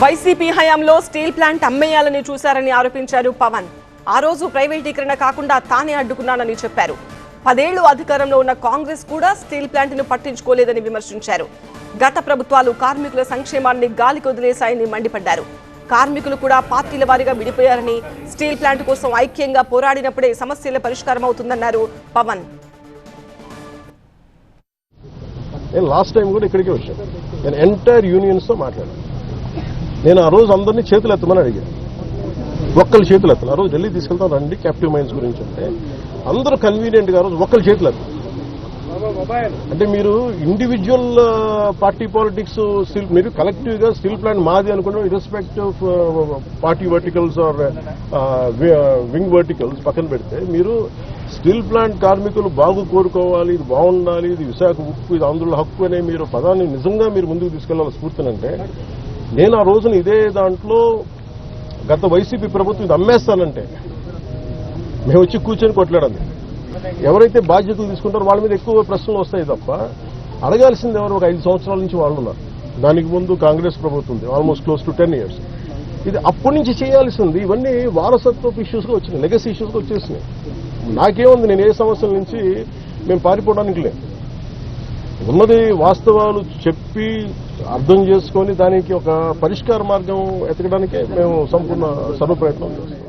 YCP హయాంలో steel plant అమ్మేయాలని చూశారని ఆరోపించారు పవన్. ఆ రోజు ప్రైవేటీకరణ కాకుండా తానే అడ్డుకున్నానని చెప్పారు. 10 ఏళ్లు అధికారంలో ఉన్న కాంగ్రెస్ కూడా స్టీల్ ప్లాంట్ ను పట్టించుకోలేదని విమర్శించారు. గత ప్రభుత్వాలు కార్మికుల సంక్షేమాన్ని గాలికి వదిలేశాయని మండిపడ్డారు. కార్మికులు కూడా పార్టీల వారీగా విడిపోయారని, స్టీల్ ప్లాంట్ కోసం ఐక్యంగా పోరాడినప్పుడే సమస్యల పరిష్కారం అవుతుందన్నారు పవన్. లాస్ట్ టైం కూడా ఇక్కడికే వచ్చాను. నేను ఎంటైర్ యూనియన్స్ తో మాట్లాడాను. నేను ఆ రోజు అందరినీ చేతులు ఎత్తమని అడిగాను. ఒక్కళ్ళు చేతులు ఎత్తాను. ఆ రోజు ఢిల్లీ తీసుకెళ్తాను రండి క్యాప్టివ్ మైన్స్ గురించి అంటే అందరూ కన్వీనియంట్ గా ఆ రోజు ఒక్కళ్ళు చేతులు ఎత్తారు. అంటే మీరు ఇండివిజువల్ పార్టీ పాలిటిక్స్ మీరు కలెక్టివ్ గా స్టీల్ ప్లాంట్ మాది అనుకున్న irrespective of party verticals or wing verticals పక్కన పెడితే మీరు స్టీల్ ప్లాంట్ కార్మికులు బాగు కోరుకోవాలి, ఇది బాగుండాలి, ఇది విశాఖ ఉక్కు, ఇది ఆంధ్రుల హక్కు అనే మీరు పదాన్ని నిజంగా మీరు ముందుకు తీసుకెళ్లాలి స్ఫూర్తినంటే, నేను ఆ రోజున ఇదే దాంట్లో గత వైసీపీ ప్రభుత్వం ఇది అమ్మేస్తానంటే మేము వచ్చి కూర్చొని కొట్లాడాలి. ఎవరైతే బాధ్యతలు తీసుకుంటారో వాళ్ళ మీద ఎక్కువ ప్రశ్నలు వస్తాయి తప్ప అడగాల్సింది ఎవరు? ఒక 5 సంవత్సరాల నుంచి వాళ్ళు ఉన్నారు. దానికి ముందు కాంగ్రెస్ ప్రభుత్వం ఉంది, ఆల్మోస్ట్ క్లోజ్ టు 10 years. ఇది అప్పటి నుంచి చేయాల్సింది. ఇవన్నీ వారసత్వపు ఇష్యూస్గా వచ్చినాయి, లెగసీ ఇష్యూస్గా వచ్చేసినాయి. నాకేముంది, నేను ఏ సమస్యల నుంచి మేము పారిపోవడానికి లేదు. ఉన్నది వాస్తవాలు చెప్పి అర్థం చేసుకొని దానికి ఒక పరిష్కార మార్గం ఎతకడానికే మేము సంపూర్ణ సర్వ ప్రయత్నం చేస్తాం.